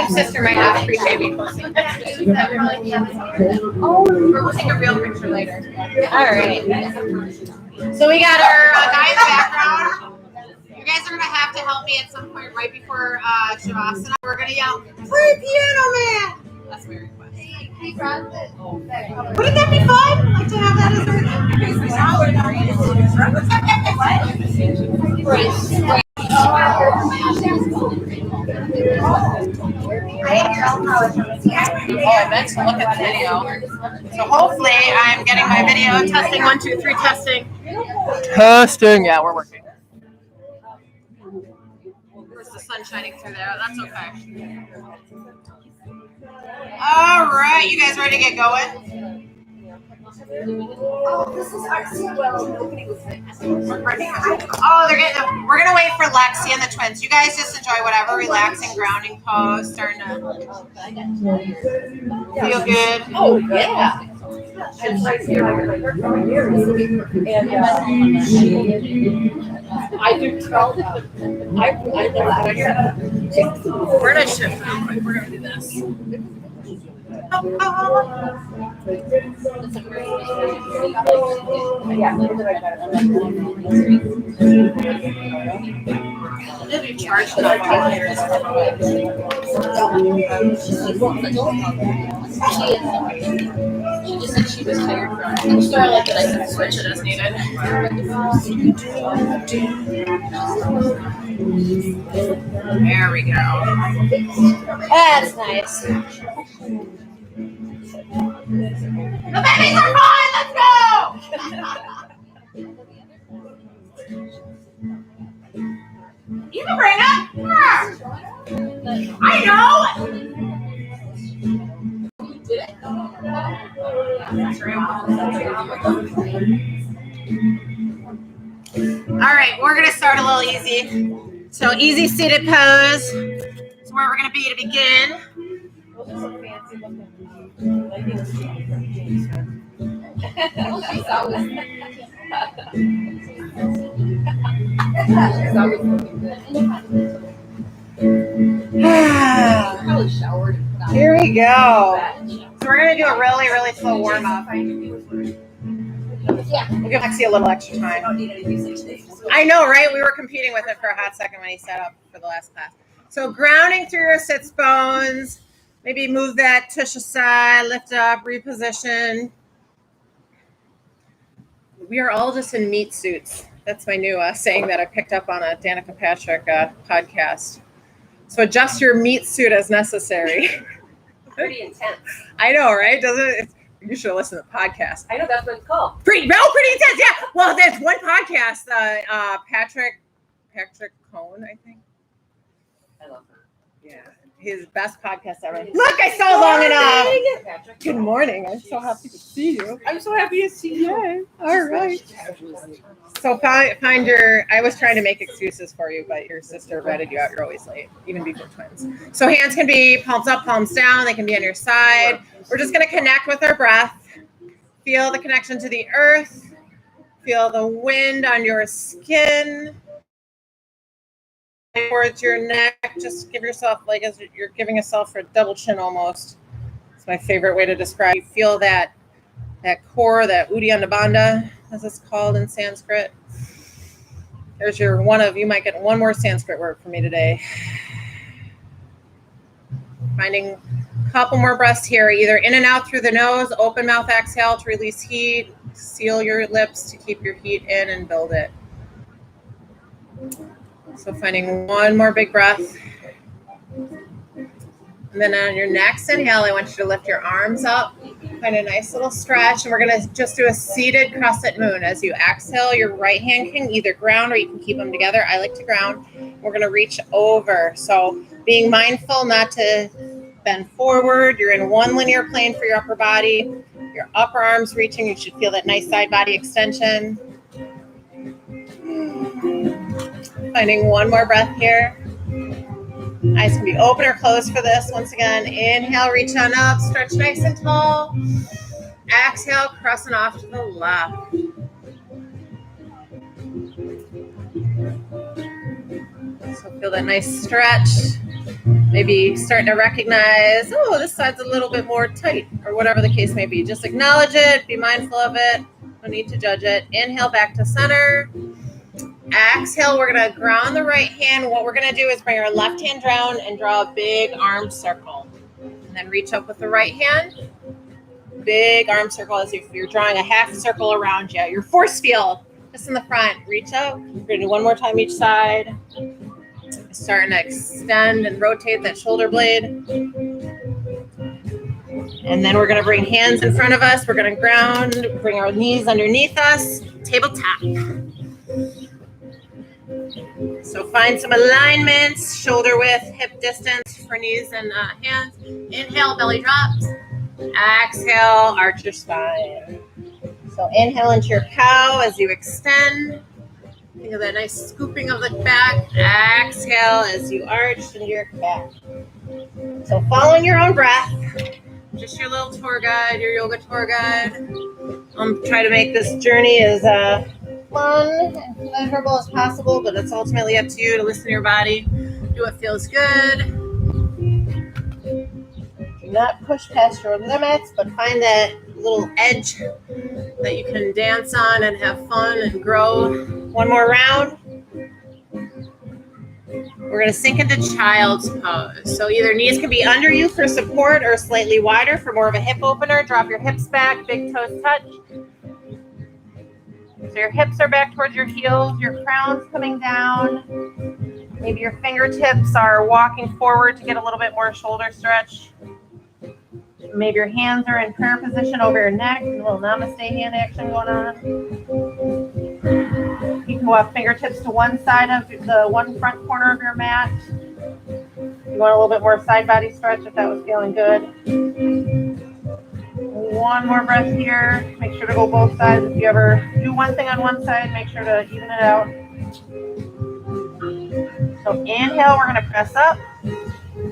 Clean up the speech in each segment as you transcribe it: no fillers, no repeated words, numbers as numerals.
Sister might not appreciate me posting pictures. We'll take a real picture later. All right. So we got our guy in the background. You guys are gonna have to help me at some point right before Shavasana. We're gonna yell, "Free piano man!" That's my request. Wouldn't that be fun? Like to have that as I meant to look at the video. So hopefully I'm getting my video. Testing 1, 2, 3, testing. Testing. Yeah, we're working. There's the sun shining through there. That's okay. All right, you guys ready to get going? Oh, this is we're gonna wait for Lexi and the twins. You guys just enjoy whatever relaxing grounding pose, starting to feel good. Oh yeah. And I do tell them. We're gonna shift real quick. We're gonna do this. If you charge that, she just said she was tired from it. So I like that I can switch it as needed. There we go. That's nice. The babies are fine. Let's go. You can bring it. Yeah. I know. All right, we're gonna start a little easy. So easy seated pose. It's where we're gonna be to begin. Here we go. So we're gonna do a really, really slow warm up. We'll give Lexi a little extra time. I know, right? We were competing with it for a hot second when he set up for the last class. So grounding through your sits bones. Maybe move that tush aside, lift up, reposition. We are all just in meat suits. That's my new saying that I picked up on a Danica Patrick podcast. So adjust your meat suit as necessary. Pretty intense. I know, right? Doesn't it? You should listen to the podcast. I know that's what it's called. Pretty intense, yeah. Well, there's one podcast, Patrick Cohn, I think. I love her. Yeah, his best podcast ever. Look, I saw long enough. Good morning. I'm so happy to see you. I'm so happy to see you. Yeah. All right. So find your. I was trying to make excuses for you, but your sister ratted you out. You're always late, even before twins. So hands can be palms up, palms down. They can be on your side. We're just going to connect with our breath. Feel the connection to the earth. Feel the wind on your skin. Towards your neck. Just give yourself, like as you're giving yourself a double chin almost. It's my favorite way to describe. You feel that core, that Uddiyana Bandha, as it's called in Sanskrit. There's your one of, you might get one more Sanskrit word from me today. Finding a couple more breaths here, either in and out through the nose, open mouth exhale to release heat, seal your lips to keep your heat in and build it. So finding one more big breath. And then on your next inhale, I want you to lift your arms up, find a nice little stretch, and we're going to just do a seated crescent moon. As you exhale, your right hand can either ground or you can keep them together. I like to ground. We're going to reach over. So being mindful not to bend forward. You're in one linear plane for your upper body. Your upper arms reaching. You should feel that nice side body extension. Finding one more breath here. Eyes can be open or closed for this. Once again, inhale, reach on up, stretch nice and tall. Exhale, crossing off to the left. So feel that nice stretch. Maybe starting to recognize, oh, this side's a little bit more tight, or whatever the case may be. Just acknowledge it, be mindful of it. No need to judge it. Inhale back to center. Exhale, we're going to ground the right hand. What we're going to do is bring our left hand down and draw a big arm circle. And then reach up with the right hand. Big arm circle as if you're drawing a half circle around you. Your force field, just in the front. Reach up. We're going to do one more time each side. Starting to extend and rotate that shoulder blade. And then we're going to bring hands in front of us. We're going to ground, bring our knees underneath us, tabletop. So find some alignments, shoulder width, hip distance for knees and hands. Inhale, belly drops. Exhale, arch your spine. So inhale into your cow as you extend. Think of that nice scooping of the back. Exhale as you arch into your back. So following your own breath, just your little tour guide, your yoga tour guide. Try to make this journey as fun and pleasurable as possible, but it's ultimately up to you to listen to your body, do what feels good. Do not push past your limits, but find that little edge that you can dance on and have fun and grow. One more round. We're going to sink into child's pose. So either knees can be under you for support or slightly wider for more of a hip opener. Drop your hips back, big toes touch. So your hips are back towards your heels, your crown's coming down. Maybe your fingertips are walking forward to get a little bit more shoulder stretch. Maybe your hands are in prayer position over your neck. A little namaste hand action going on. You can walk fingertips to one side of the one front corner of your mat. You want a little bit more side body stretch if that was feeling good. One more breath here. Make sure to go both sides. If you ever do one thing on one side, make sure to even it out. So inhale, we're going to press up.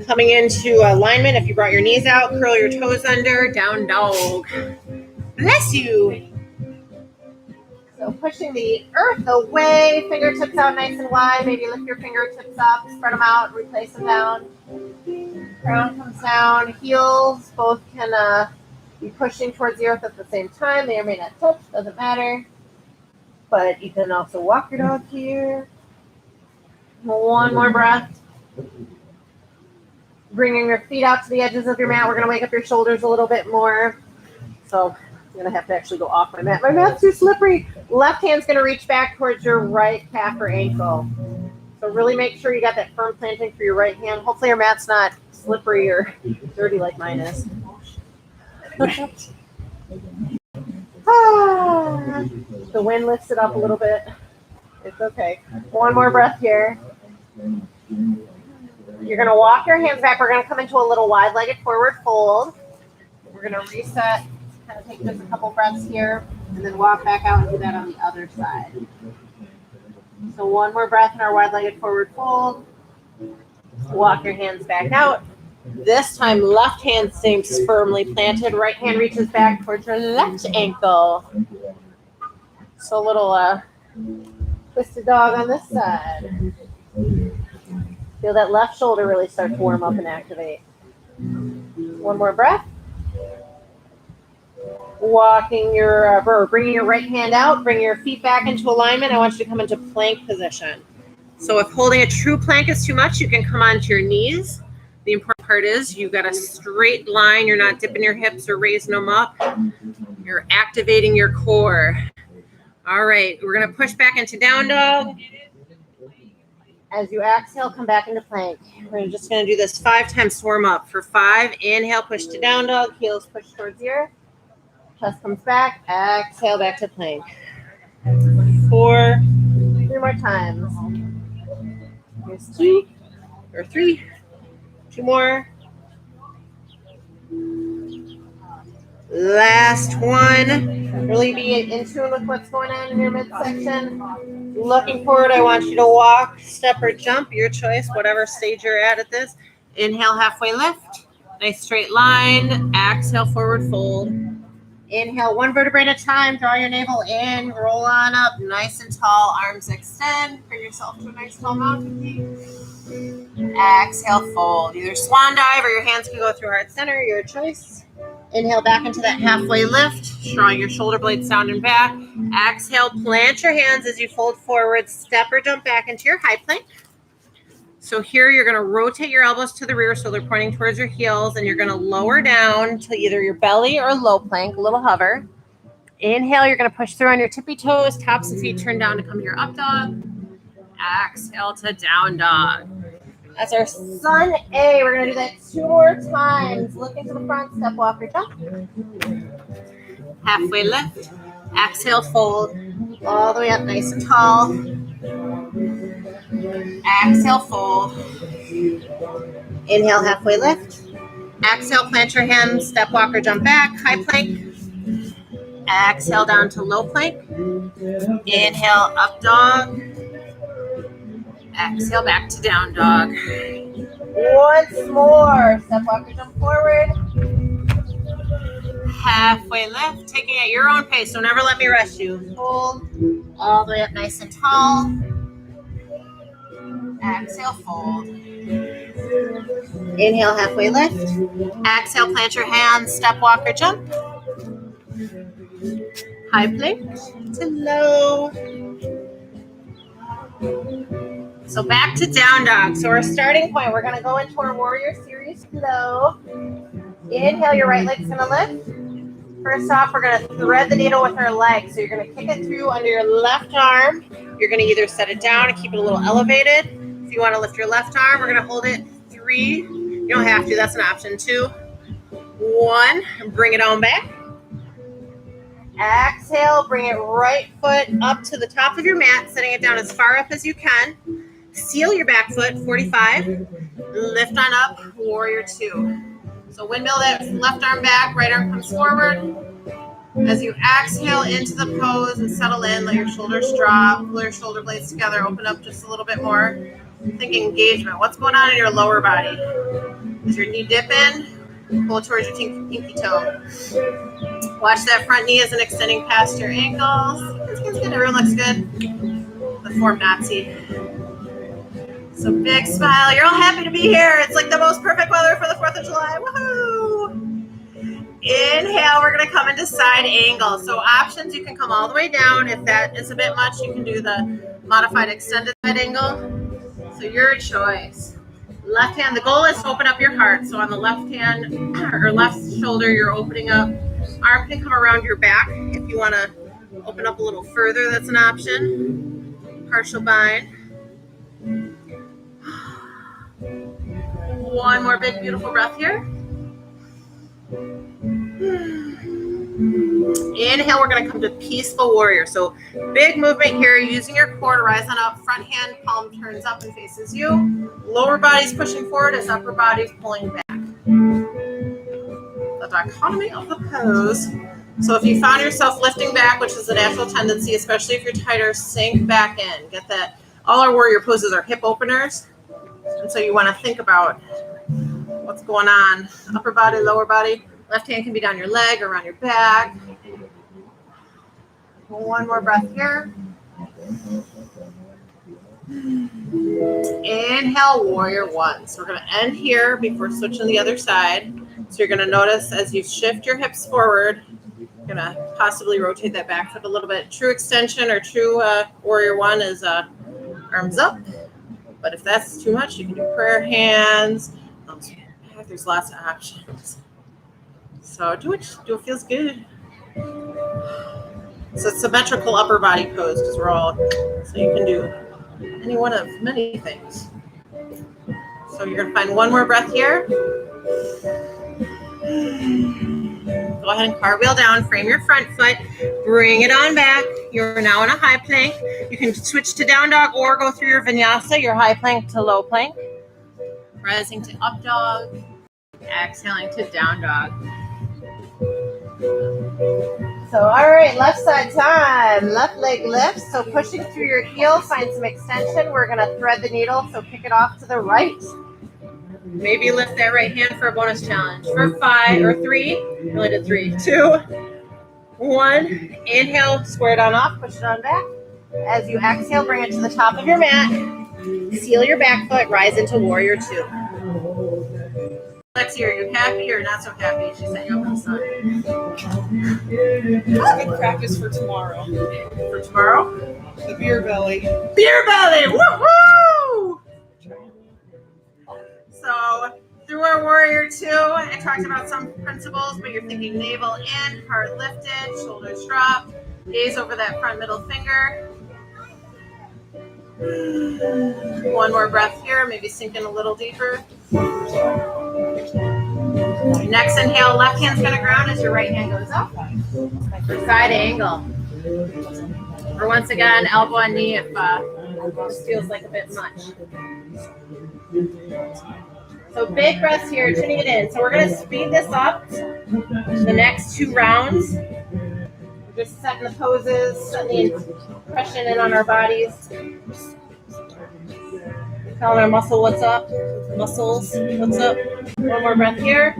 Coming into alignment. If you brought your knees out, curl your toes under, down dog. Bless you. So pushing the earth away, fingertips out nice and wide. Maybe lift your fingertips up, spread them out, replace them down. Crown comes down, heels both can be pushing towards the earth at the same time. They may not touch, doesn't matter. But you can also walk your dog here. One more breath. Bringing your feet out to the edges of your mat. We're going to wake up your shoulders a little bit more. So I'm going to have to actually go off my mat. My mat's too slippery. Left hand's going to reach back towards your right calf or ankle. So really make sure you got that firm planting for your right hand. Hopefully your mat's not slippery or dirty like mine is. The wind lifts it up a little bit. It's okay. One more breath here. You're going to walk your hands back. We're going to come into a little wide-legged forward fold. We're going to reset, kind of take just a couple breaths here, and then walk back out and do that on the other side. So one more breath in our wide-legged forward fold. Walk your hands back out. This time, left hand stays firmly planted. Right hand reaches back towards your left ankle. So a little twisted dog on this side. Feel that left shoulder really start to warm up and activate. One more breath. Walking your, or bringing your right hand out, bring your feet back into alignment. I want you to come into plank position. So if holding a true plank is too much, you can come onto your knees. The important part is you've got a straight line. You're not dipping your hips or raising them up. You're activating your core. All right, we're going to push back into down dog. As you exhale, come back into plank. We're just going to do this 5 times warm up. For 5, inhale, push to down dog. Heels push towards the earth. Chest comes back. Exhale, back to plank. 4, 3 more times. Here's 2 or 3. 2 more. Last one. Really be in tune with what's going on in your midsection. Looking forward, I want you to walk, step, or jump, your choice, whatever stage you're at this. Inhale, halfway lift. Nice straight line. Exhale, forward fold. Inhale, one vertebrae at a time. Draw your navel in. Roll on up. Nice and tall. Arms extend. Bring yourself to a nice tall mountain peak. Exhale, fold. Either swan dive or your hands can go through heart center. Your choice. Inhale back into that halfway lift. Drawing your shoulder blades down and back. Exhale, plant your hands as you fold forward. Step or jump back into your high plank. So here you're going to rotate your elbows to the rear so they're pointing towards your heels, and you're going to lower down to either your belly or low plank, a little hover. Inhale, you're going to push through on your tippy toes, tops of feet turn down to come to your up dog. Exhale to down dog. That's our sun A. We're going to do that 2 more times. Look into the front, step, walk, or jump. Halfway lift. Exhale, fold. All the way up nice and tall. Exhale, fold. Inhale, halfway lift. Exhale, plant your hands, step, walk, or jump back. High plank. Exhale down to low plank. Inhale, up dog. Exhale, back to down dog. Once more. Step, walk, or jump forward. Halfway lift. Taking it at your own pace, so never let me rush you. Hold. All the way up nice and tall. Exhale, fold. Inhale, halfway lift. Exhale, plant your hands, step, walk, or jump. High plank to low. So back to down dog. So our starting point, we're going to go into our warrior series flow. Inhale, your right leg's going to lift. First off, we're going to thread the needle with our leg. So you're going to kick it through under your left arm. You're going to either set it down and keep it a little elevated. If you want to lift your left arm, we're going to hold it 3. You don't have to. That's an option. 2, 1. Bring it on back. Exhale. Bring it right foot up to the top of your mat, setting it down as far up as you can. Seal your back foot, 45. Lift on up, warrior 2. So windmill that left arm back, right arm comes forward. As you exhale into the pose and settle in, let your shoulders drop, pull your shoulder blades together, open up just a little bit more. Think engagement. What's going on in your lower body? Is your knee dipping? Pull towards your pinky toe. Watch that front knee isn't extending past your ankles. It's good. Everyone looks good. The form Nazi. So big smile. You're all happy to be here. It's like the most perfect weather for the 4th of July. Woohoo! Inhale, we're going to come into side angle. So options, you can come all the way down. If that is a bit much, you can do the modified extended side angle. So your choice. Left hand, the goal is to open up your heart. So on the left hand or left shoulder, you're opening up. Arm can come around your back. If you want to open up a little further, that's an option. Partial bind. One more big, beautiful breath here. Inhale, we're going to come to peaceful warrior. So big movement here, using your core to rise on up. Front hand, palm turns up and faces you. Lower body's pushing forward as upper body's pulling back. The dichotomy of the pose. So if you found yourself lifting back, which is a natural tendency, especially if you're tighter, sink back in. Get that. All our warrior poses are hip openers. And so you want to think about what's going on. Upper body, lower body. Left hand can be down your leg or around your back. One more breath here. Inhale, warrior 1. So we're going to end here before switching to the other side. So you're going to notice as you shift your hips forward, you're going to possibly rotate that back foot a little bit. True extension or true warrior 1 is arms up. But if that's too much, you can do prayer hands. There's lots of options. So do what feels good. So it's symmetrical upper body pose because we're all, so you can do any one of many things. So you're going to find one more breath here. Go ahead and cartwheel down, frame your front foot, bring it on back. You're now in a high plank. You can switch to down dog or go through your vinyasa, your high plank to low plank. Rising to up dog, exhaling to down dog. So, all right, left side time. Left leg lifts. So pushing through your heel, find some extension. We're going to thread the needle, so kick it off to the right. Maybe lift that right hand for a bonus challenge. For 5 or 3, we only did 3, 2, 1. Inhale, square it on off, push it on back. As you exhale, bring it to the top of your mat. Seal your back foot, rise into warrior 2. Lexi, are you happy or not so happy? She sent you up in the sun. Good practice for tomorrow. For tomorrow? The beer belly. Beer belly! Woohoo! So, through our warrior 2, I talked about some principles, but you're thinking navel in, heart lifted, shoulders dropped, gaze over that front middle finger. One more breath here, maybe sink in a little deeper. Next inhale, left hand's gonna ground as your right hand goes up. Side angle. Or once again, elbow and knee if this feels like a bit much. So big breaths here, tuning it in. So we're gonna speed this up the next 2 rounds. We're just setting the poses, setting the impression in on our bodies. Telling our muscles what's up. One more breath here.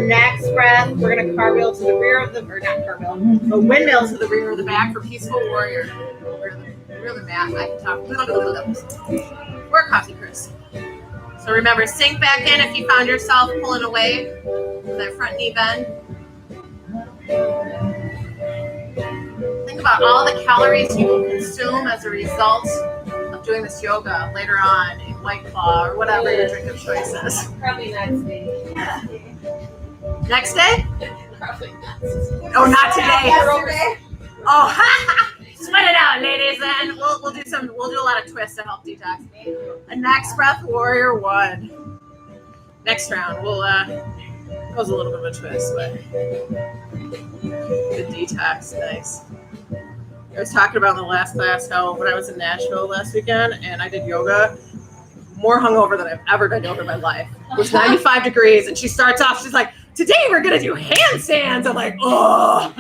Next breath, we're gonna cartwheel to the rear of the, or not cartwheel, a windmill to the rear of the back for peaceful warrior. Rear of the mat, I can talk. Or coffee Chris. So remember, sink back in if you found yourself pulling away from that front knee bend. Think about all the calories you will consume as a result of doing this yoga later on in White Claw or whatever your drink of choice is. Probably next day. Next day? Probably not. Oh, not today. Yesterday. Oh, sweat it out, ladies, and we'll do a lot of twists to help detox. A next breath, warrior 1. Next round, we'll that was a little bit of a twist, but the detox, nice. I was talking about in the last class how when I was in Nashville last weekend and I did yoga, more hungover than I've ever done yoga in my life. It was 95 degrees, and she starts off, she's like, "Today we're gonna do handstands." I'm like, oh.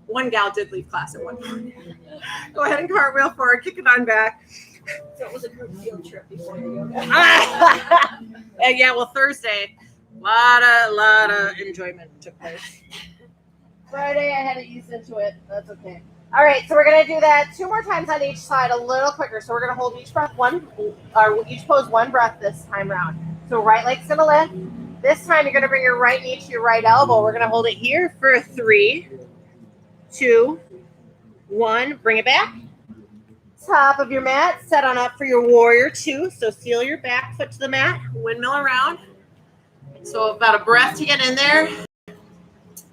One gal did leave class at one point. Go ahead and cartwheel forward, kick it on back. So it was a group field trip before your yoga. Yeah, well, Thursday, lot of enjoyment took place. Friday, I had to ease into it. That's okay. All right, so we're gonna do that 2 more times on each side, a little quicker. So we're gonna hold each each pose 1 breath this time round. So right leg's gonna lift. This time you're gonna bring your right knee to your right elbow. We're gonna hold it here for 3, 2, 1. Bring it back. Top of your mat. Set on up for your warrior 2. So seal your back foot to the mat. Windmill around. So about a breath to get in there.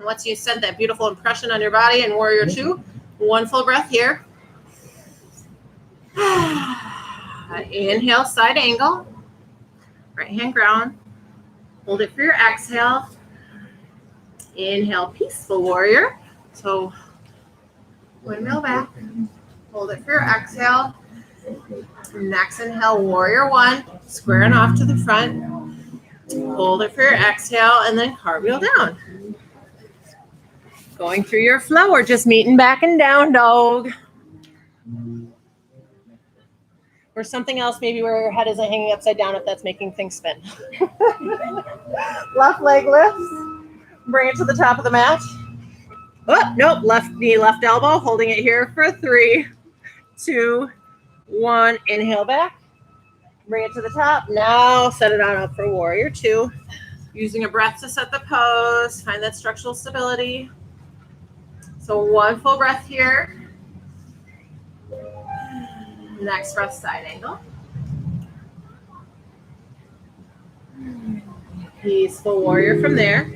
Once you set that beautiful impression on your body in warrior 2, 1 full breath here. Inhale, side angle. Right hand ground. Hold it for your exhale. Inhale, peaceful warrior. So windmill back. Hold it for your exhale. Next inhale, warrior 1. Squaring off to the front. Hold it for your exhale and then cartwheel down. Going through your flow or just meeting back and down dog. Or something else, maybe where your head isn't hanging upside down if that's making things spin. Left leg lifts. Bring it to the top of the mat. Oh, nope. Left knee, left elbow. Holding it here for 3, 2, 1. Inhale back. Bring it to the top. Now set it on up for warrior 2. Using a breath to set the pose. Find that structural stability. So 1 full breath here. Next breath, side angle. Peaceful warrior from there.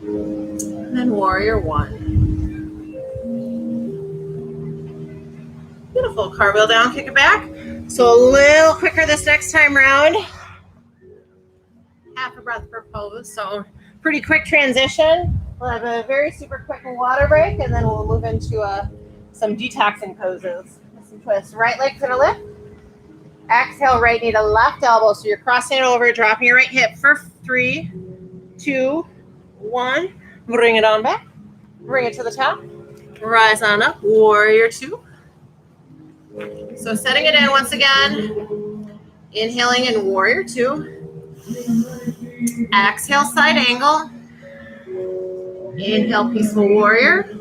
And then warrior 1. Beautiful. Cartwheel down, kick it back. So a little quicker this next time round. Half a breath per pose. So pretty quick transition. We'll have a very super quick water break, and then we'll move into some detoxing poses. Some twists. Right leg's gonna lift. Exhale, right knee to left elbow. So you're crossing it over, dropping your right hip for 3, 2, 1. Bring it on back. Bring it to the top. Rise on up. Warrior 2. So setting it in once again. Inhaling in Warrior 2. Exhale, side angle. Inhale, Peaceful Warrior.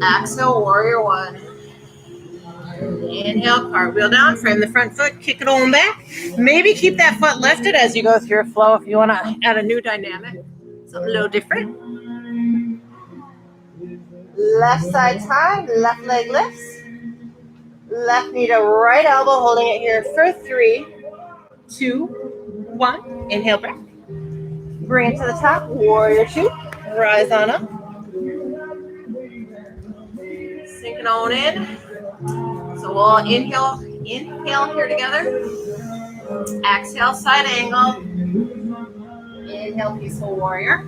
Exhale, Warrior 1. Inhale, cartwheel down, frame the front foot, kick it on back. Maybe keep that foot lifted as you go through your flow if you want to add a new dynamic, something a little different. Left side time, left leg lifts. Left knee to right elbow, holding it here for 3, 2, 1. Inhale back. Bring it to the top, Warrior 2. Rise on up. Sink it on in. So we'll inhale here together. Exhale, side angle. Inhale, Peaceful Warrior.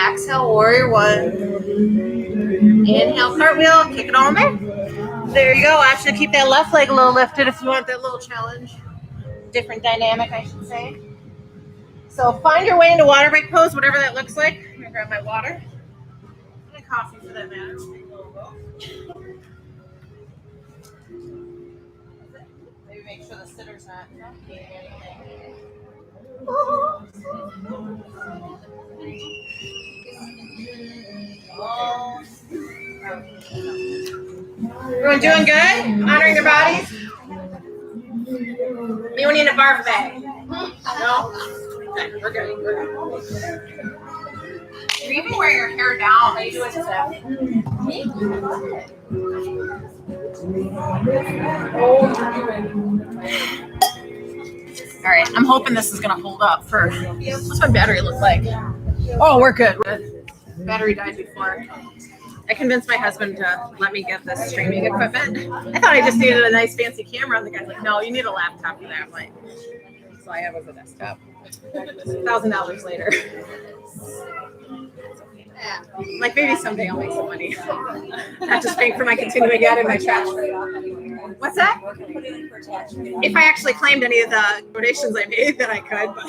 Exhale, Warrior 1. Inhale, cartwheel, kick it on back. There you go. Option to keep that left leg a little lifted if you want that little challenge. Different dynamic, I should say. So find your way into water break pose, whatever that looks like. I'm going to grab my water. And coffee for that matter. Maybe make sure the sitter's not getting anything. Everyone doing good? Honoring their bodies? Anyone need a barf bag? No? Okay, we're good. You're even wearing your hair down. How you doing, Steph? All right, I'm hoping this is going to hold up for, what's my battery look like? Oh, we're good. Battery died before. I convinced my husband to let me get this streaming equipment. I thought I just needed a nice fancy camera, and the guy's like, no, you need a laptop for that. I'm like, so I have a desktop. $1,000 later. Like maybe someday I'll make some money. Not just paying for my continuing ed and my trash. What's that? If I actually claimed any of the donations I made, then I could, but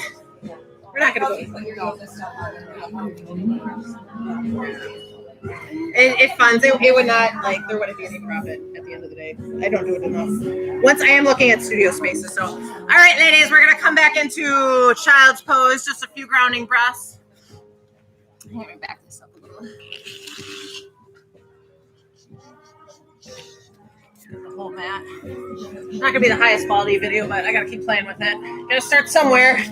we're not going to go. It funds. It would not, like, there wouldn't be any profit at the end of the day. I don't do it enough. Once I am looking at studio spaces. So, all right, ladies, we're going to come back into child's pose. Just a few grounding breaths. Let me back this up a little. The whole mat. It's not going to be the highest quality video, but I got to keep playing with it. Got to start somewhere.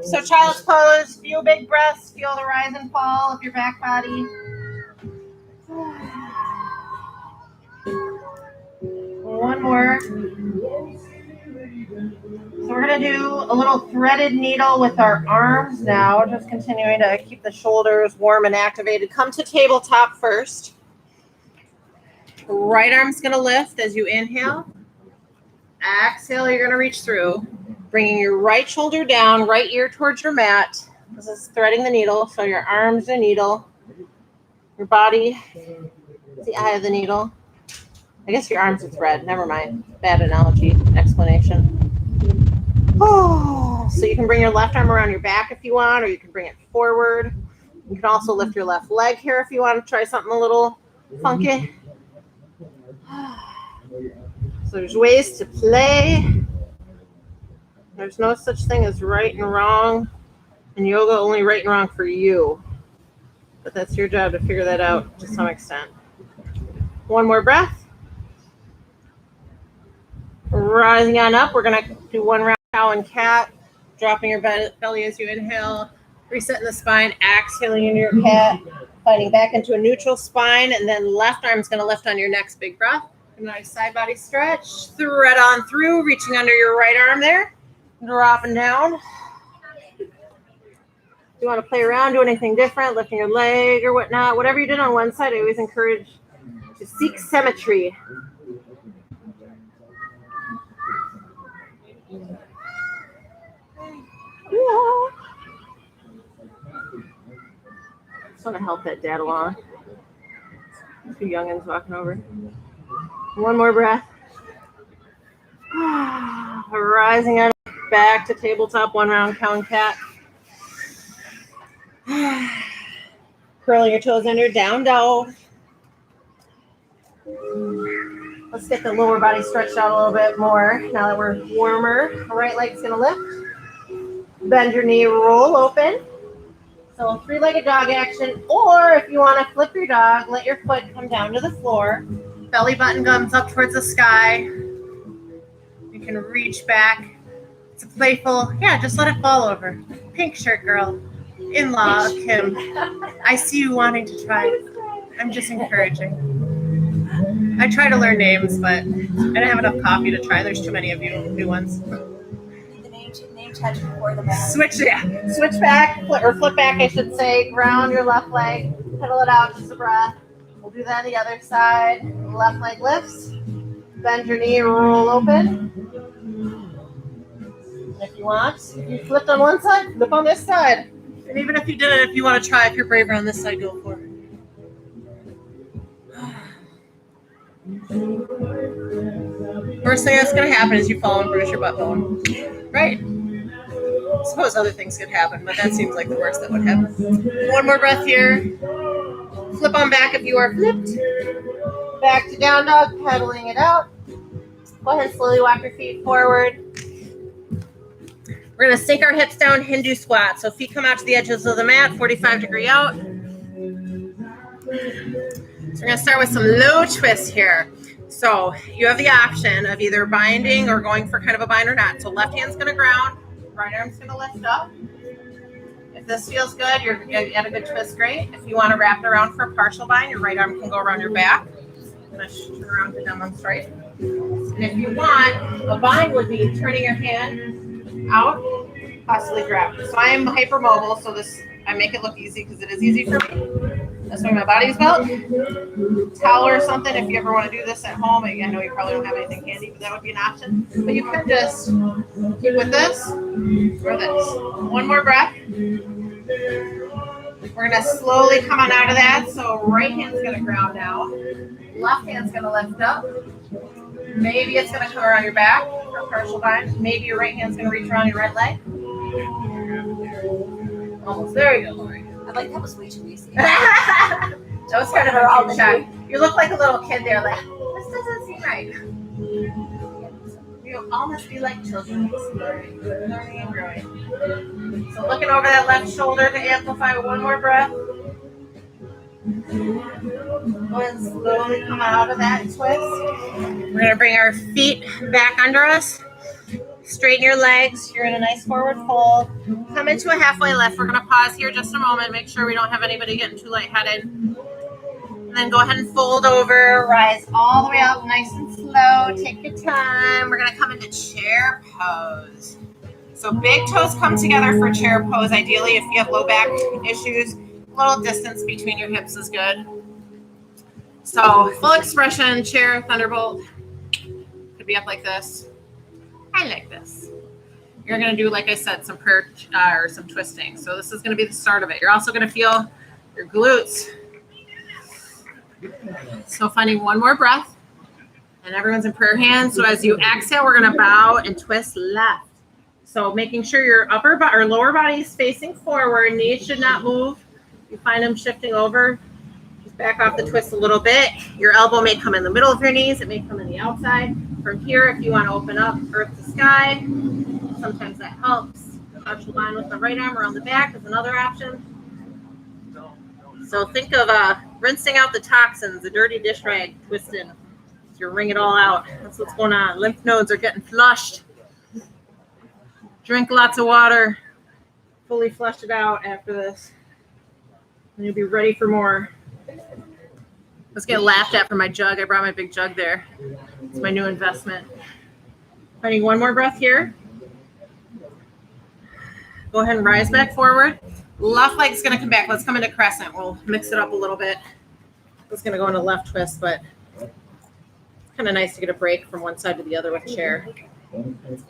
So child's pose, few big breaths, feel the rise and fall of your back body. One more. So we're going to do a little threaded needle with our arms now, just continuing to keep the shoulders warm and activated. Come to tabletop first. Right arm's going to lift as you inhale. Exhale, you're going to reach through. Bringing your right shoulder down, right ear towards your mat. This is threading the needle. So your arm's the needle. Your body is the eye of the needle. I guess your arm's a thread. Never mind. Bad analogy, explanation. Oh, so you can bring your left arm around your back if you want, or you can bring it forward. You can also lift your left leg here if you want to try something a little funky. So there's ways to play. There's no such thing as right and wrong. In yoga, only right and wrong for you. But that's your job to figure that out to some extent. One more breath. Rising on up, we're going to do one round cow and cat. Dropping your belly as you inhale. Resetting the spine. Exhaling into your cat. Finding back into a neutral spine. And then left arm's going to lift on your next big breath. A nice side body stretch. Thread on through. Reaching under your right arm there. Dropping down. If you want to play around, do anything different, lifting your leg or whatnot, whatever you did on one side, I always encourage to seek symmetry. Yeah. Just want to help that dad along. Two youngins walking over. One more breath. Rising on back to tabletop, 1 round cow cat. Curling your toes under, down dog. Let's get the lower body stretched out a little bit more now that we're warmer. The right leg's gonna lift. Bend your knee, roll open. So 3-legged dog action, or if you want to flip your dog, let your foot come down to the floor. Belly button comes up towards the sky. You can reach back. It's a playful, just let it fall over. Pink shirt girl, in-law of Kim. I see you wanting to try. I'm just encouraging. I try to learn names, but I didn't have enough coffee to try. There's too many of you new ones. The name tag before the back. Switch back, or flip back, I should say. Ground your left leg, pedal it out, just a breath. We'll do that on the other side. Left leg lifts. Bend your knee, roll open. If you want, if you flipped on one side, flip on this side. And even if you did it, if you want to try, if you're braver on this side, go for it. First thing that's going to happen is you fall and bruise your butt bone. Right. I suppose other things could happen, but that seems like the worst that would happen. One more breath here. Flip on back if you are flipped. Back to down dog, pedaling it out. Go ahead and slowly walk your feet forward. We're going to sink our hips down, Hindu squat. So feet come out to the edges of the mat, 45-degree out. So we're going to start with some low twists here. So you have the option of either binding or going for kind of a bind or not. So left hand's going to ground, right arm's going to lift up. If this feels good, you're at a good twist, great. If you want to wrap it around for a partial bind, your right arm can go around your back. I'm going to turn around to demonstrate. And if you want, a bind would be turning your hand out, possibly grab. So I am hypermobile, so I make it look easy because it is easy for me. That's why my body's built. Towel or something if you ever want to do this at home. I know you probably don't have anything handy, but that would be an option. But you could just keep with this or this. One more breath. We're going to slowly come on out of that. So right hand's going to ground now. Left hand's going to lift up. Maybe it's going to come around your back for a partial bind. Maybe your right hand's going to reach around your right leg. Almost. There you go, Lori. I like that was way too easy. That was kind of a cute shot. You look like a little kid there, like, this doesn't seem right. You all must be like children, learning and growing. So looking over that left shoulder to amplify. One more breath. Go ahead and slowly come out of that twist. We're going to bring our feet back under us. Straighten your legs. You're in a nice forward fold. Come into a halfway lift. We're going to pause here just a moment. Make sure we don't have anybody getting too lightheaded. And then go ahead and fold over. Rise all the way up nice and slow. Take your time. We're going to come into chair pose. So big toes come together for chair pose. Ideally, if you have low back issues, a little distance between your hips is good. So full expression, chair, thunderbolt. Could be up like this. I like this. You're going to do, like I said, some prayer or some twisting. So this is going to be the start of it. You're also going to feel your glutes. So finding one more breath. And everyone's in prayer hands. So as you exhale, we're going to bow and twist left. So making sure your upper or lower body is facing forward. Knees should not move. You find them shifting over. Just back off the twist a little bit. Your elbow may come in the middle of your knees. It may come in the outside. From here, if you want to open up earth to sky, sometimes that helps. Partial bind with the right arm around the back is another option. So think of rinsing out the toxins, the dirty dish rag twisted. You wring it all out. That's what's going on. Lymph nodes are getting flushed. Drink lots of water. Fully flush it out after this. And you'll be ready for more. Let's get laughed at for my jug. I brought my big jug there. It's my new investment. Finding one more breath here. Go ahead and rise back forward. Left leg's going to come back. Let's come into crescent. We'll mix it up a little bit. It's going to go into left twist, but it's kind of nice to get a break from one side to the other with a chair.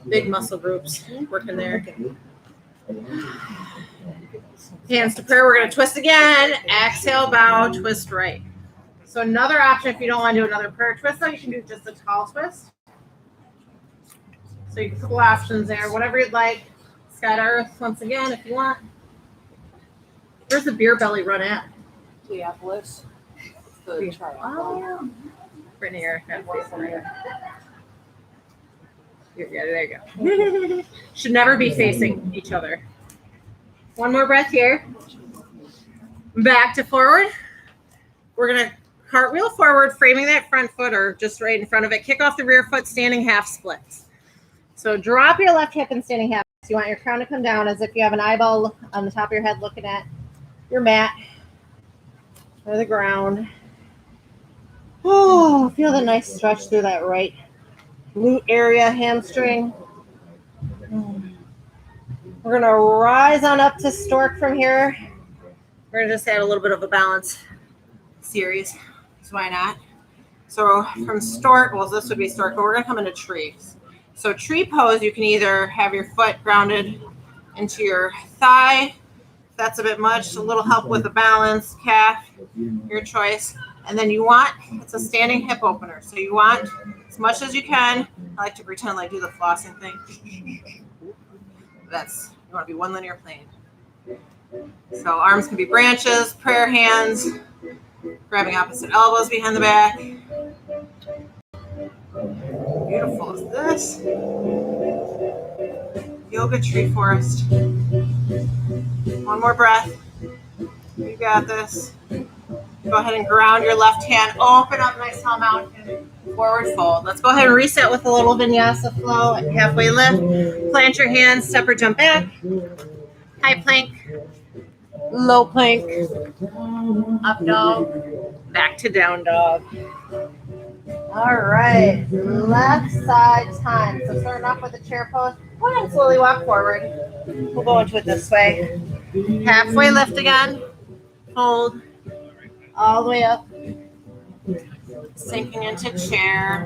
Big muscle groups working there. Hands to prayer. We're going to twist again. Exhale, bow, twist right. So another option, if you don't want to do another prayer twist, though, you can do just a tall twist. So you have a couple options there, whatever you'd like. Sky to Earth, once again, if you want. Where's the beer belly run at? Minneapolis. Oh, Brittany, you're yeah, there you go. Should never be facing each other. One more breath here. Back to forward. We're going to cartwheel forward, framing that front foot or just right in front of it. Kick off the rear foot, standing half splits. So drop your left hip and standing half. You want your crown to come down as if you have an eyeball on the top of your head looking at your mat or the ground. Oh, feel the nice stretch through that right glute area, hamstring. We're going to rise on up to stork from here. We're going to just add a little bit of a balance series. So why not? So from stork, well, this would be stork, but we're going to come into tree. So tree pose, you can either have your foot grounded into your thigh. If that's a bit much, a little help with the balance, calf, your choice. And then you want, it's a standing hip opener. So you want as much as you can. I like to pretend like do the flossing thing. That's, you want to be one linear plane. So arms can be branches, prayer hands, grabbing opposite elbows behind the back. Beautiful is this. Yoga tree forest. One more breath. You got this. Go ahead and ground your left hand. Open up, nice tall mountain. Forward fold. Let's go ahead and reset with a little vinyasa flow. Halfway lift. Plant your hands. Step or jump back. High plank. Low plank. Up dog. Back to down dog. All right. Left side time. So starting off with a chair pose. Go ahead and slowly walk forward. We'll go into it this way. Halfway lift again. Hold. All the way up. Sinking into chair.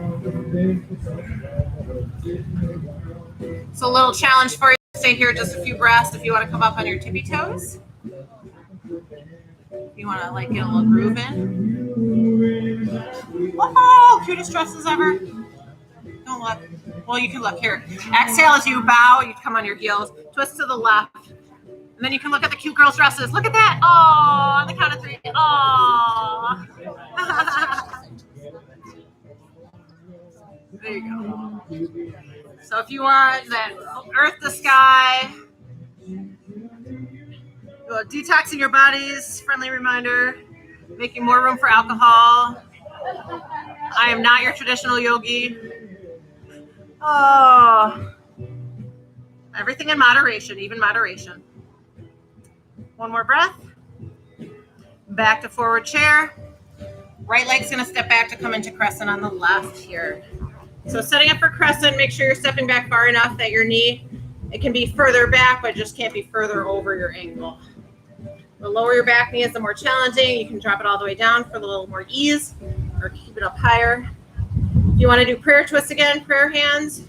So a little challenge for you. Stay here just a few breaths if you want to come up on your tippy toes. If you want to like get a little groove in. Whoa, cutest dresses ever. Don't look. Well, you can look here. Exhale as you bow. You come on your heels. Twist to the left. And then you can look at the cute girls' dresses. Look at that. Oh, on the count of three. Oh. There you go. So if you want that earth to sky, detoxing your bodies, friendly reminder, making more room for alcohol. I am not your traditional yogi. Oh. Everything in moderation, even moderation. One more breath. Back to forward chair. Right leg's going to step back to come into crescent on the left here. So setting up for crescent, make sure you're stepping back far enough that your knee, it can be further back, but just can't be further over your ankle. The lower your back knee is, the more challenging. You can drop it all the way down for a little more ease or keep it up higher. If you want to do prayer twist again, prayer hands.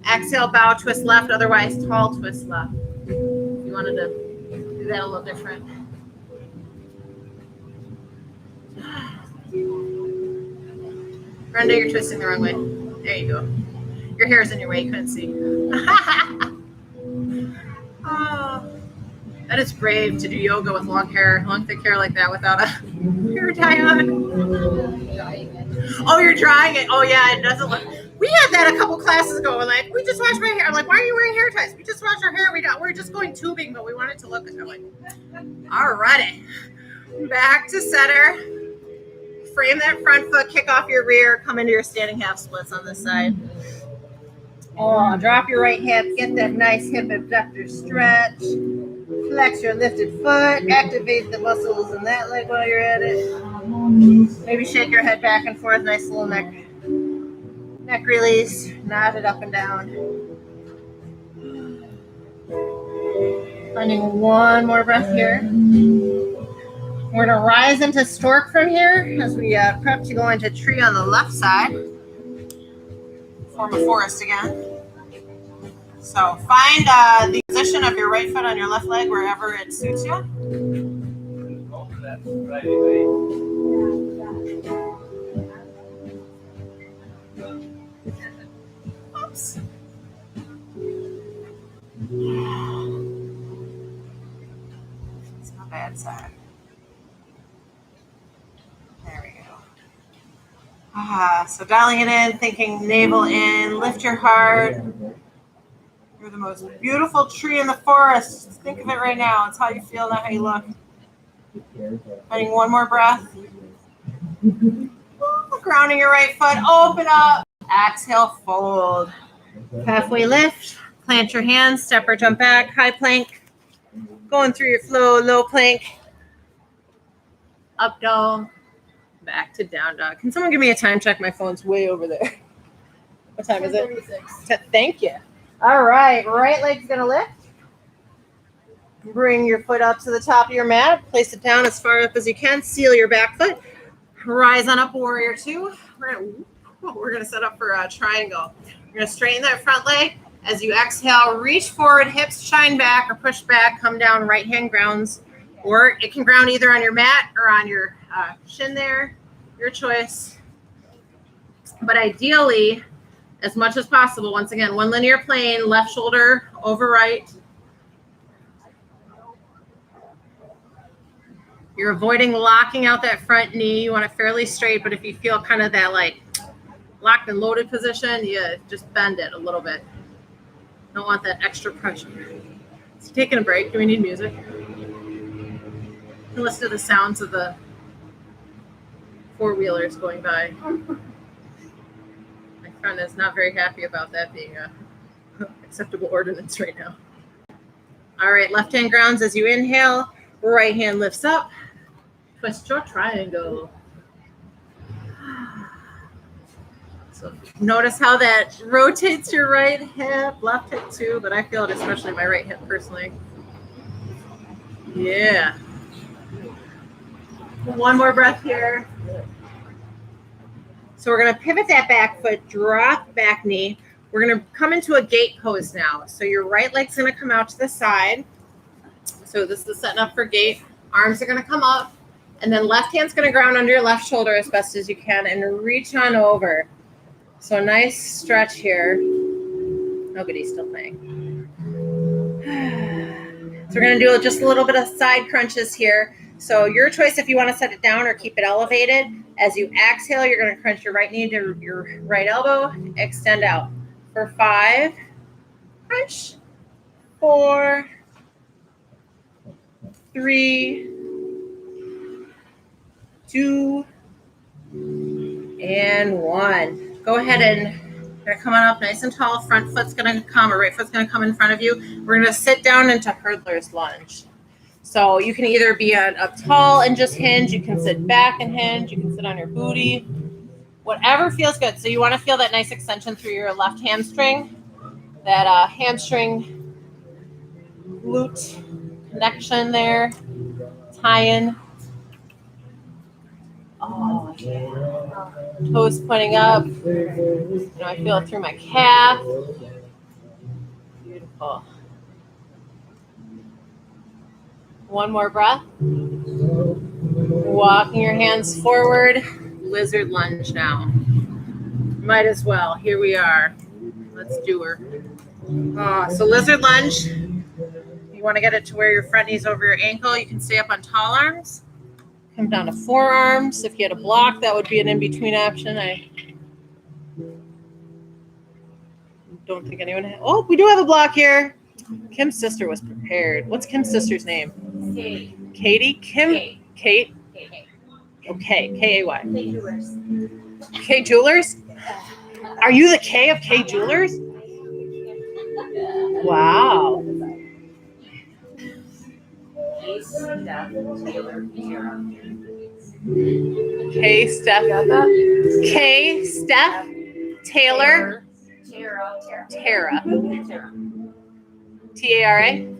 Exhale, bow, twist left, otherwise tall twist left. If you wanted to do that a little different. Brenda, you're twisting the wrong way. There you go. Your hair's in your way. You couldn't see. Oh, that is brave to do yoga with long hair, long thick hair like that without a hair tie on. Oh, you're drying it. Oh, yeah, it doesn't look. We had that a couple classes ago. We're like, we just washed my hair. I'm like, why are you wearing hair ties? We just washed our hair. We're just going tubing, but we want it to look good. I'm like, all righty. Back to center. Frame that front foot, kick off your rear, come into your standing half splits on this side. Oh, drop your right hip, get that nice hip abductor stretch. Flex your lifted foot, activate the muscles in that leg while you're at it. Maybe shake your head back and forth, nice little neck release, nod it up and down. Finding one more breath here. We're going to rise into stork from here as we prep to go into tree on the left side. Form a forest again. So find the position of your right foot on your left leg wherever it suits you. pull-ups. It's not bad side. There we go. So dialing it in, thinking navel in, lift your heart. You're the most beautiful tree in the forest. Just think of it right now. It's how you feel, not how you look. Finding one more breath. Grounding your right foot, open up. Exhale, fold. Halfway lift, plant your hands, step or jump back, high plank. Going through your flow, low plank. Up dog, back to down dog. Can someone give me a time check? My phone's way over there. What time is it? 10:36. Thank you. All right, right leg's gonna lift. Bring your foot up to the top of your mat. Place it down as far up as you can. Seal your back foot. Rise on up, warrior two. We're gonna set up for a triangle. You're gonna straighten that front leg. As you exhale, reach forward, hips shine back or push back, come down, right hand grounds. Or it can ground either on your mat or on your shin there, your choice. But ideally, as much as possible, once again, one linear plane, left shoulder over right. You're avoiding locking out that front knee. You want it fairly straight, but if you feel kind of that like locked and loaded position, you just bend it a little bit. Don't want that extra pressure. So taking a break. Do we need music? You can listen to the sounds of the four-wheelers going by. My friend is not very happy about that being a acceptable ordinance right now. All right, left hand grounds as you inhale, right hand lifts up. Twist your triangle. So notice how that rotates your right hip, left hip too, but I feel it especially my right hip personally. Yeah. One more breath here. So we're going to pivot that back foot, drop back knee. We're going to come into a gate pose now. So your right leg's going to come out to the side. So this is setting up for gate. Arms are going to come up. And then left hand's going to ground under your left shoulder as best as you can and reach on over. So a nice stretch here. Nobody's still playing. So we're going to do just a little bit of side crunches here. So your choice if you want to set it down or keep it elevated. As you exhale, you're going to crunch your right knee to your right elbow. Extend out. For 5. Crunch. 4. 3. 2. And 1. Go ahead and you're going to come on up nice and tall. Front foot's going to come, or right foot's going to come in front of you. We're going to sit down into hurdler's lunge. So you can either be up tall and just hinge. You can sit back and hinge. You can sit on your booty. Whatever feels good. So you want to feel that nice extension through your left hamstring. That hamstring glute connection there. Tie-in. Oh, yeah. Toes pointing up. You know, I feel it through my calf. Beautiful. One more breath. Walking your hands forward. Lizard lunge now. Might as well. Here we are. Let's do her. So lizard lunge. You want to get it to where your front knee's over your ankle. You can stay up on tall arms. Come down to forearms. If you had a block, that would be an in-between option. I don't think anyone has. Oh, we do have a block here. Kim's sister was prepared. What's Kim's sister's name? Katie. Katie? Kim? Kate. Kate? Okay, K-A-Y. Kate Jewelers. K Jewelers? Are you the K of K Jewelers? Wow. K Steph. K Steph Taylor. Tara. T-A-R-A.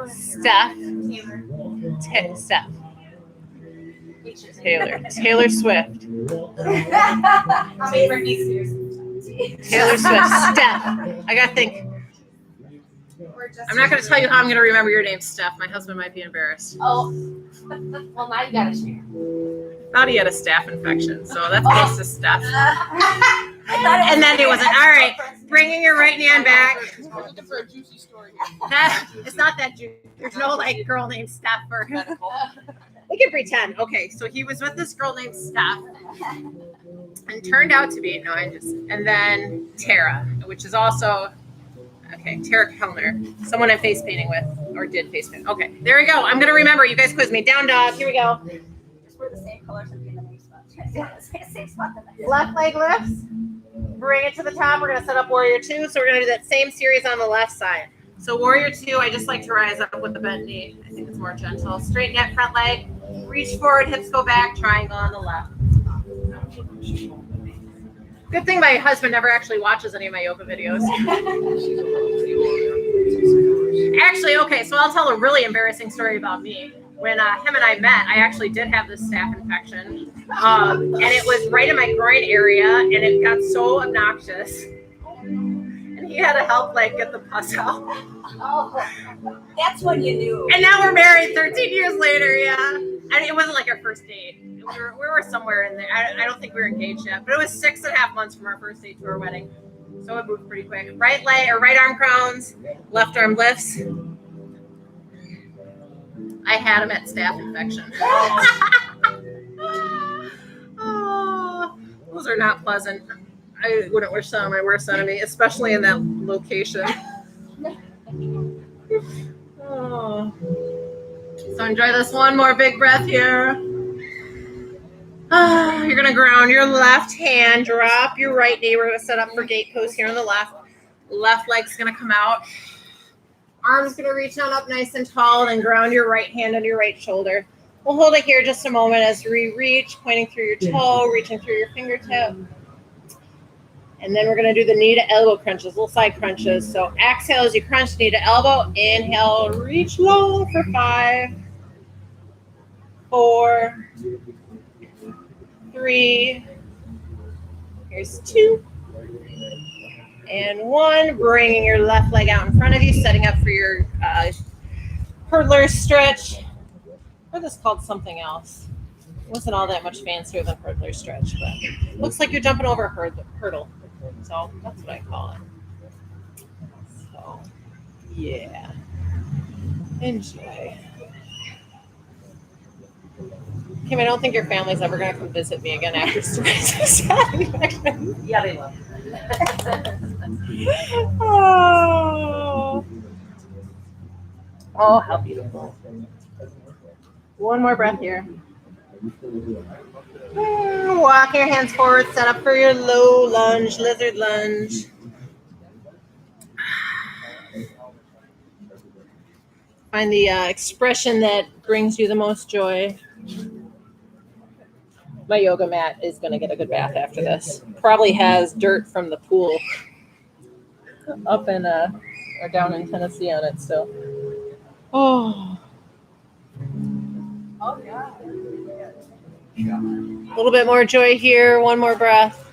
Steph. Steph. Taylor Swift. Taylor Swift. Steph. I gotta think. I'm not going to tell you how I'm going to remember your name, Steph. My husband might be embarrassed. Oh, well, now you got to share. Thought he had a staph infection, so that's close to Steph. And then it wasn't. All right. Bringing your right hand back. I'm looking for a juicy story. It's not that juicy. There's no like girl named Steph or Medical. we can pretend. Okay, so he was with this girl named Steph, and turned out to be and then Tara, which is also Tara Kellner, someone I'm face painting with or did face paint. Okay, there we go. I'm gonna remember. You guys quiz me. Down dog. Here we go. Just wear the same colors and be in the same spot. Same spot. Left leg lifts. Bring it to the top. We're gonna set up warrior 2. So we're gonna do that same series on the left side. So warrior 2, I just like to rise up with the bent knee. I think it's more gentle. Straighten that front leg. Reach forward, hips go back, triangle on the left. Good thing my husband never actually watches any of my yoga videos. Actually, okay, so I'll tell a really embarrassing story about me. When him and I met, I actually did have this staph infection. And it was right in my groin area, and it got so obnoxious. And he had to help, like, get the pus out. Oh, that's when you knew. And now we're married 13 years later, yeah. And it wasn't like our first date. We were somewhere in there. I don't think we were engaged yet, but it was 6.5 months from our first date to our wedding. So it moved pretty quick. Right leg or right arm crowns, left arm lifts. I had him at staph infection. Oh, those are not pleasant. I wouldn't wish that on my worst enemy, especially in that location. Oh. So enjoy this one more big breath here. You're going to ground your left hand, drop your right knee. We're going to set up for gate pose here on the left. Left leg's going to come out. Arms going to reach on up nice and tall, and then ground your right hand under your right shoulder. We'll hold it here just a moment as we reach, pointing through your toe, reaching through your fingertip. And then we're going to do the knee to elbow crunches, little side crunches. So exhale as you crunch knee to elbow. Inhale, reach low for 5, 4, 3, here's 2, and 1. Bringing your left leg out in front of you, setting up for your hurdler stretch. Or this called something else. It wasn't all that much fancier than hurdler stretch, but looks like you're jumping over a hurdle. So that's what I call it. So, yeah. Enjoy. Kim, I don't think your family's ever going to come visit me again after stories. Yeah, they will. Oh, how beautiful. One more breath here. Walk your hands forward, set up for your low lunge, lizard lunge. Find the expression that brings you the most joy. My yoga mat is going to get a good bath after this. Probably has dirt from the pool up in or down in Tennessee on it still. Oh. Oh, yeah. A little bit more joy here. One more breath.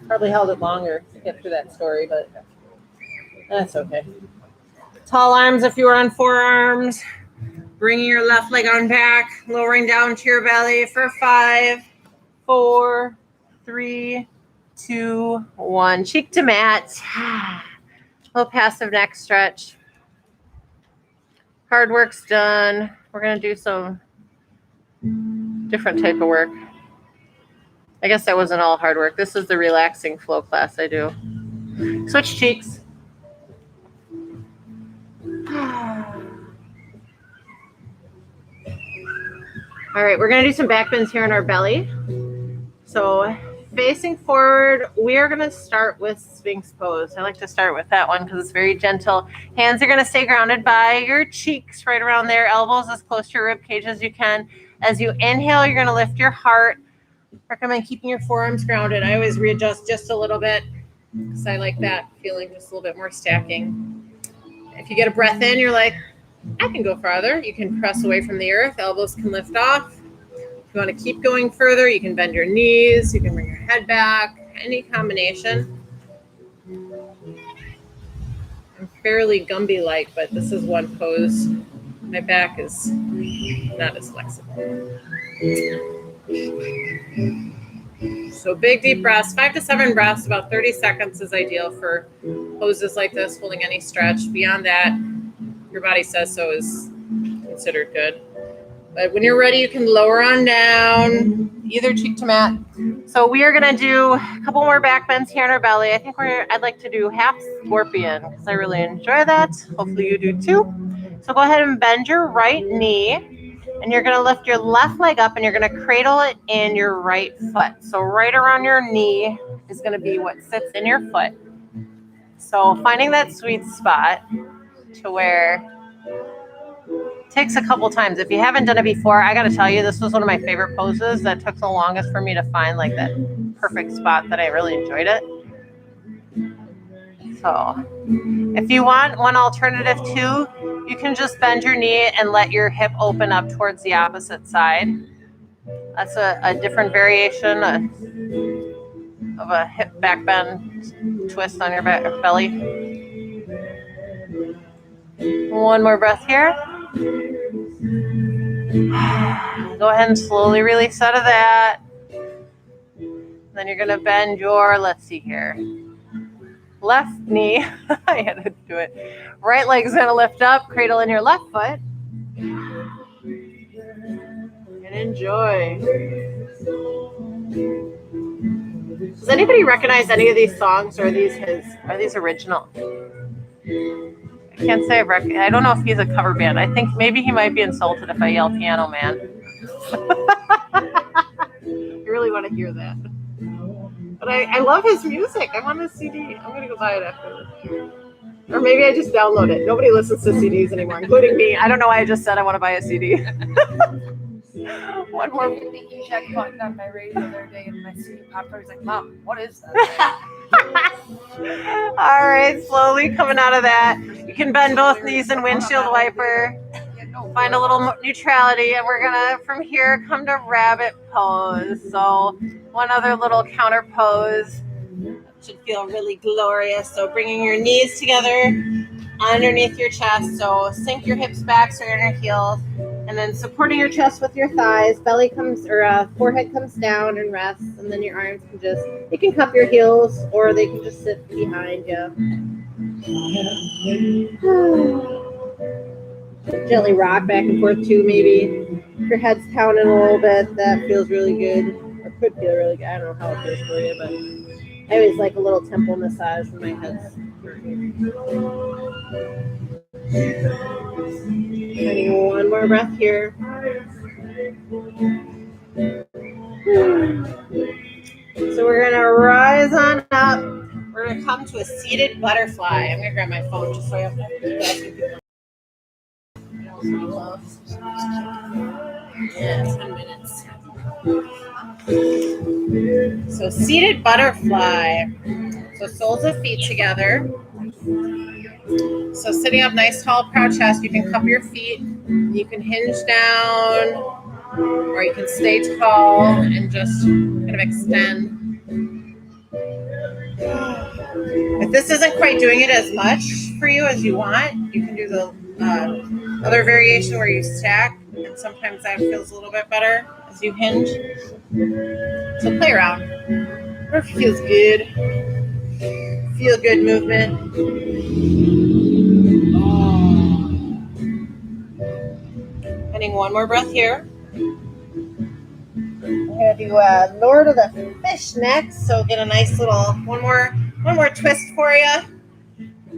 Probably held it longer to get through that story, but that's okay. Tall arms if you are on forearms. Bringing your left leg on back, lowering down to your belly for 5, 4, 3, 2, 1. Cheek to mat. Little passive neck stretch. Hard work's done. We're going to do some different type of work. I guess that wasn't all hard work. This is the relaxing flow class I do. Switch cheeks. All right, we're going to do some back bends here in our belly. So facing forward, we are going to start with Sphinx pose. I like to start with that one because it's very gentle. Hands are going to stay grounded by your cheeks right around there. Elbows as close to your rib cage as you can. As you inhale, you're going to lift your heart. Recommend keeping your forearms grounded. I always readjust just a little bit because I like that feeling, just a little bit more stacking. If you get a breath in, you're like, I can go farther. You can press away from the earth. Elbows can lift off. If you want to keep going further, you can bend your knees. You can bring your head back. Any combination. I'm fairly Gumby-like, but this is one pose. My back is not as flexible. So big, deep breaths, 5 to 7 breaths, about 30 seconds is ideal for poses like this, holding any stretch. Beyond that, your body says so is considered good. But when you're ready, you can lower on down, either cheek to mat. So we are gonna do a couple more back bends here in our belly. I think I'd like to do half scorpion because I really enjoy that. Hopefully you do too. So go ahead and bend your right knee, and you're gonna lift your left leg up and you're gonna cradle it in your right foot. So right around your knee is gonna be what sits in your foot. So finding that sweet spot to where it takes a couple times. If you haven't done it before, I got to tell you, this was one of my favorite poses that took the longest for me to find like that perfect spot that I really enjoyed it. So if you want one alternative too, you can just bend your knee and let your hip open up towards the opposite side. That's a different variation of a hip back bend twist on your belly. One more breath here. Go ahead and slowly release out of that. Then you're going to bend your, let's see here, left knee. I had to do it. Right leg's going to lift up, cradle in your left foot. And enjoy. Does anybody recognize any of these songs, or are these original? I can't say I don't know if he's a cover band. I think maybe he might be insulted if I yell Piano Man. I really want to hear that. But I love his music. I want a CD. I'm going to go buy it after this. Or maybe I just download it. Nobody listens to CDs anymore, including me. I don't know why I just said I want to buy a CD. One more. I hit the eject button on my radio the other day and my CD popped up. He's like, Mom, what is that? All right, slowly coming out of that. You can bend both knees and windshield wiper. Find a little neutrality, and we're gonna from here come to rabbit pose. So one other little counter pose should feel really glorious. So bringing your knees together underneath your chest. So sink your hips back, straighten your heels, and then supporting your chest with your thighs. Belly comes or forehead comes down and rests, and then your arms you can cup your heels, or they can just sit behind you. Gently rock back and forth too, maybe. If your head's pounding a little bit, that feels really good. Or could feel really good. I don't know how it feels for you, but I always like a little temple massage when my head's hurting. Taking one more breath here. So we're gonna rise on up. We're gonna come to a seated butterfly. I'm gonna grab my phone just so I have to. Yeah, 10 minutes. So seated butterfly. So soles of feet together. So sitting up nice, tall, proud chest. You can cup your feet. You can hinge down, or you can stay tall and just kind of extend. If this isn't quite doing it as much for you as you want, you can do the other variation where you stack, and sometimes that feels a little bit better as you hinge. So play around. Or if it feels good. Feel good movement. Getting one more breath here. I'm gonna do Lord of the Fish next. So get a nice little one more twist for you.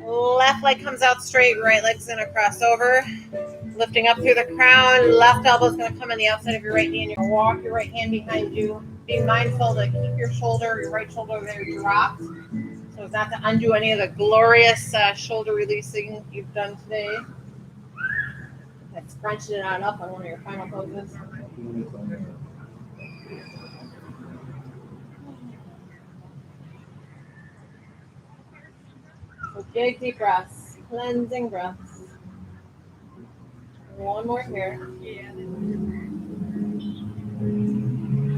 Left leg comes out straight, right leg's gonna cross over. Lifting up through the crown, left elbow's gonna come on the outside of your right knee, and you're gonna walk your right hand behind you. Being mindful to keep your right shoulder there dropped, so as not to undo any of the glorious shoulder releasing you've done today. That's scrunching it on up on one of your final poses. So big deep breaths, cleansing breaths. One more here.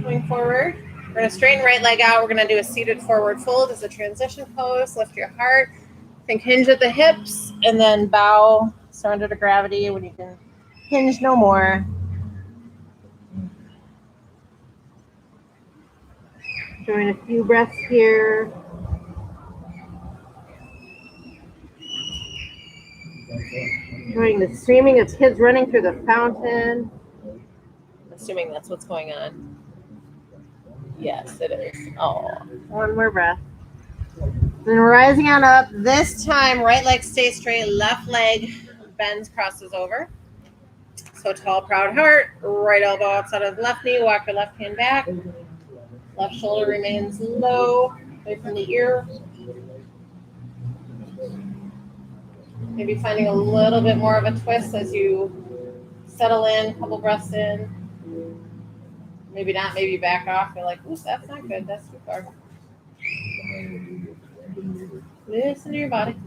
Going forward. We're going to straighten right leg out. We're going to do a seated forward fold as a transition pose. Lift your heart. Think hinge at the hips, and then bow, surrender to gravity when you can hinge no more. Showing a few breaths here. Showing the streaming of kids running through the fountain. Assuming that's what's going on. Yes, it is. Oh, one more breath. Then rising on up. This time, right leg stays straight, left leg bends, crosses over. So tall, proud heart. Right elbow outside of the left knee. Walk your left hand back. Left shoulder remains low, away from the ear. Maybe finding a little bit more of a twist as you settle in, couple breaths in. Maybe not, maybe back off. You're like, ooh, that's not good. That's too far. Listen to your body.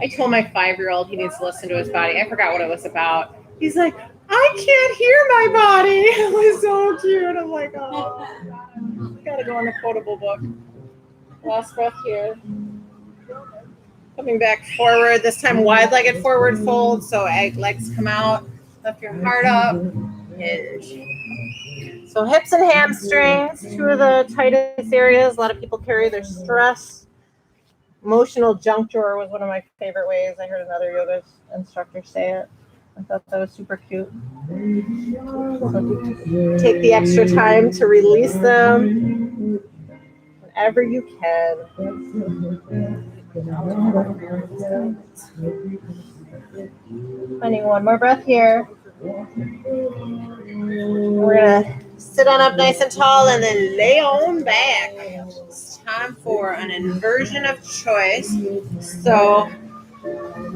I told my 5-year-old he needs to listen to his body. I forgot what it was about. He's like, I can't hear my body. It was so cute. I'm like, oh, gotta go in the quotable book. Last breath here. Coming back forward, this time wide-legged forward fold. So legs come out. Lift your heart up. Hinge. So hips and hamstrings, two of the tightest areas. A lot of people carry their stress. Emotional junk drawer was one of my favorite ways. I heard another yoga instructor say it. I thought that was super cute. So take the extra time to release them whenever you can. Finding one more breath here. We're going to sit on up nice and tall and then lay on back. It's time for an inversion of choice. So,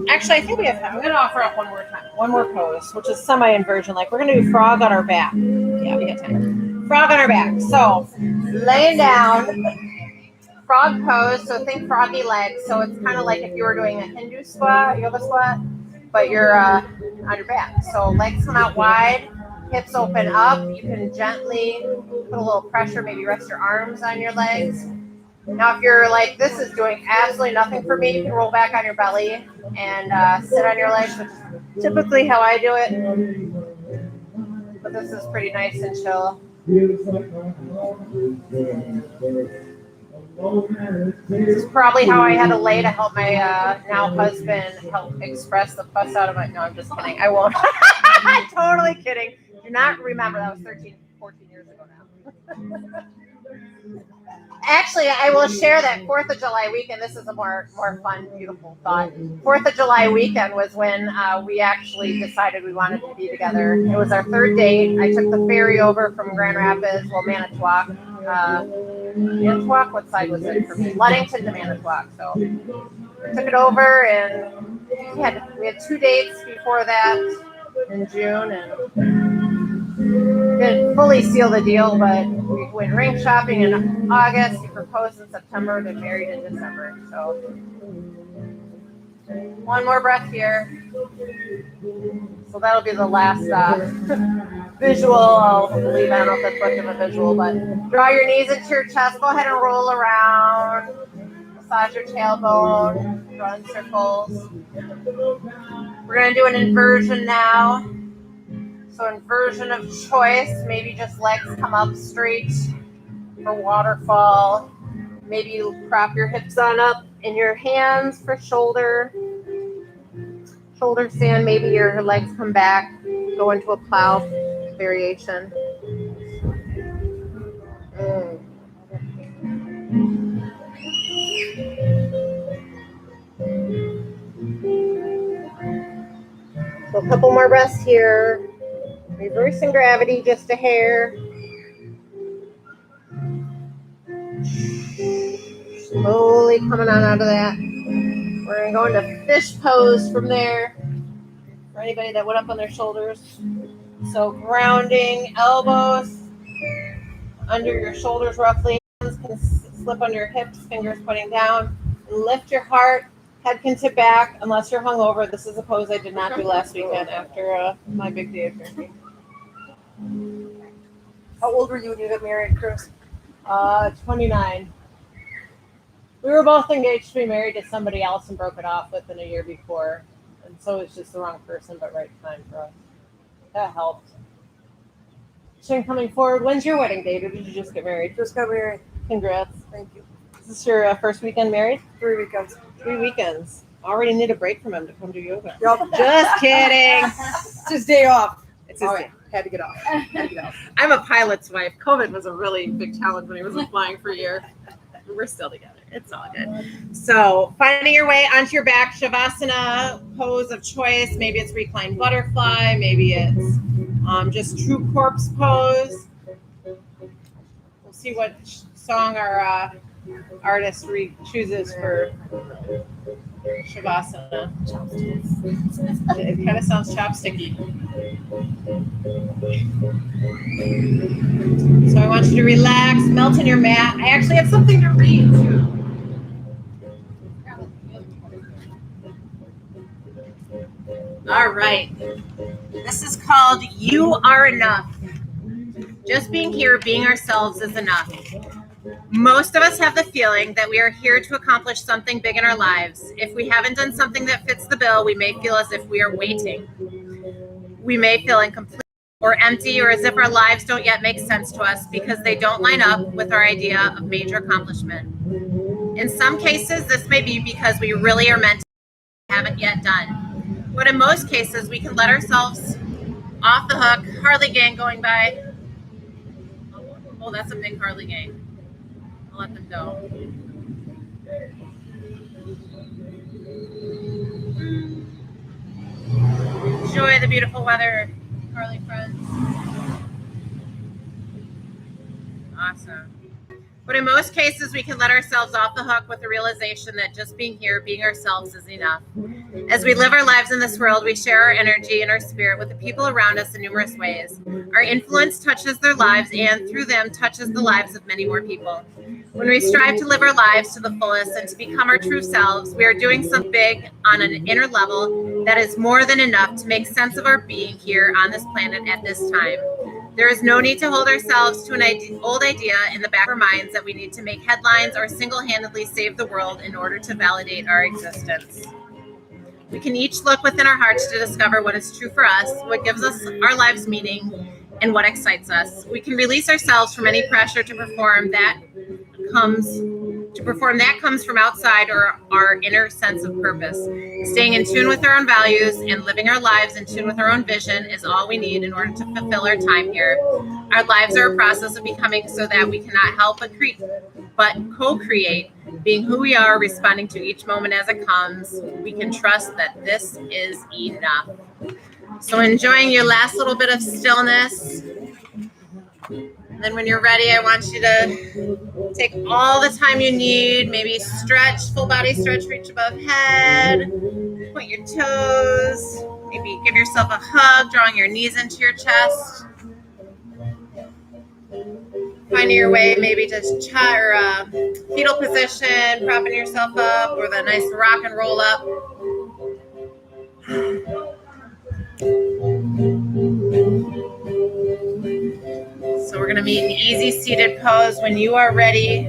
actually, I think we have time. I'm going to offer up one more time. One more pose, which is semi-inversion. Like, we're going to do frog on our back. Yeah, we got time. Frog on our back. So, laying down, frog pose. So, think froggy legs. So, it's kind of like if you were doing a Hindu squat, yoga squat, but you're on your back. So, legs come out wide. Hips open up. You can gently put a little pressure, maybe rest your arms on your legs. Now, if you're like, this is doing absolutely nothing for me, you can roll back on your belly and sit on your legs, which is typically how I do it. But this is pretty nice and chill. This is probably how I had to lay to help my now husband help express the fuss out of my, no, I'm just kidding. I won't. I'm totally kidding. Do not remember, that was 13, 14 years ago now. Actually, I will share that 4th of July weekend. This is a more fun, beautiful thought. 4th of July weekend was when we actually decided we wanted to be together. It was our 3rd date. I took the ferry over from Grand Rapids, Manitowoc. Manitowoc, what side was it for me? Ludington to Manitowoc. So we took it over, and we had 2 dates before that in June, and didn't fully seal the deal, but we went ring shopping in August. He proposed in September. They're married in December. So one more breath here. So that'll be the last visual. I'll believe, I don't know if that's much of a visual, but draw your knees into your chest. Go ahead and roll around. Massage your tailbone. Run circles. We're going to do an inversion now. So inversion of choice, maybe just legs come up straight for waterfall. Maybe you prop your hips on up in your hands for shoulder stand. Maybe your legs come back, go into a plow variation. So a couple more breaths here. Reversing gravity just a hair. Slowly coming on out of that. We're going to go into fish pose from there. For anybody that went up on their shoulders. So grounding, elbows under your shoulders roughly. Hands can slip under your hips, fingers pointing down. Lift your heart. Head can tip back unless you're hungover. This is a pose I did not do last weekend after my big day of drinking. How old were you when you got married, Chris? 29. We were both engaged to be married to somebody else and broke it off within a year before. And so it's just the wrong person, but right time for us. That helped. Chin coming forward. When's your wedding date, or did you just get married? Just got married. Congrats. Thank you. Is this your first weekend married? 3 weekends. 3 weekends. Already need a break from him to come do yoga. Yup. Just kidding. It's his day off. It's his day. Had to get off. Had to get off. I'm a pilot's wife. COVID was a really big challenge when he wasn't flying for a year. We're still together. It's all good. So finding your way onto your back, Shavasana pose of choice. Maybe it's reclined butterfly. Maybe it's just true corpse pose. We'll see what song our artist chooses for Shavasana. It kind of sounds chopsticky. So I want you to relax, melt in your mat. I actually have something to read too. All right. This is called You Are Enough. Just being here, being ourselves is enough. Most of us have the feeling that we are here to accomplish something big in our lives. If we haven't done something that fits the bill, we may feel as if we are waiting. We may feel incomplete or empty, or as if our lives don't yet make sense to us because they don't line up with our idea of major accomplishment. In some cases, this may be because we really are meant to haven't yet done. But in most cases, we can let ourselves off the hook. Harley gang going by. Oh, that's a big Harley gang. I'll let them go. Enjoy the beautiful weather, Harley friends. Awesome. But in most cases, we can let ourselves off the hook with the realization that just being here, being ourselves is enough. As we live our lives in this world, we share our energy and our spirit with the people around us in numerous ways. Our influence touches their lives and through them touches the lives of many more people. When we strive to live our lives to the fullest and to become our true selves, we are doing something big on an inner level that is more than enough to make sense of our being here on this planet at this time. There is no need to hold ourselves to an old idea in the back of our minds that we need to make headlines or single-handedly save the world in order to validate our existence. We can each look within our hearts to discover what is true for us, what gives us our lives meaning, and what excites us. We can release ourselves from any pressure to perform that comes from outside or our inner sense of purpose. Staying in tune with our own values and living our lives in tune with our own vision is all we need in order to fulfill our time here. Our lives are a process of becoming so that we cannot help but co-create, being who we are, responding to each moment as it comes. We can trust that this is enough. So enjoying your last little bit of stillness. And then when you're ready, I want you to take all the time you need. Maybe stretch, full body stretch, reach above head, point your toes. Maybe give yourself a hug, drawing your knees into your chest. Finding your way maybe to fetal position, propping yourself up, or the nice rock and roll up. So we're going to meet an easy seated pose when you are ready.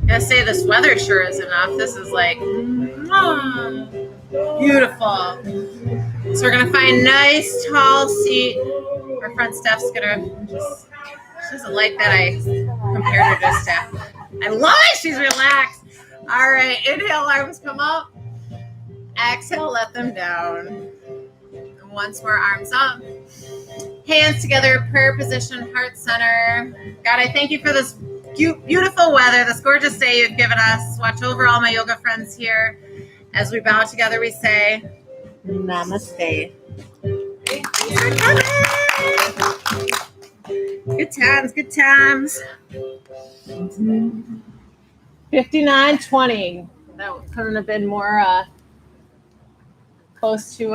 I gotta say, this weather sure is enough. This is like beautiful. So we're going to find a nice tall seat. Our friend Steph's going to she doesn't like that I compared her to Steph. I love it. She's relaxed. All right. Inhale, arms come up. Exhale, let them down. And once more, arms up. Hands together, prayer position, heart center. God, I thank you for this beautiful weather, this gorgeous day you've given us. Watch over all my yoga friends here. As we bow together, we say, Namaste. Good times, good times. 59:20. That couldn't have been more close to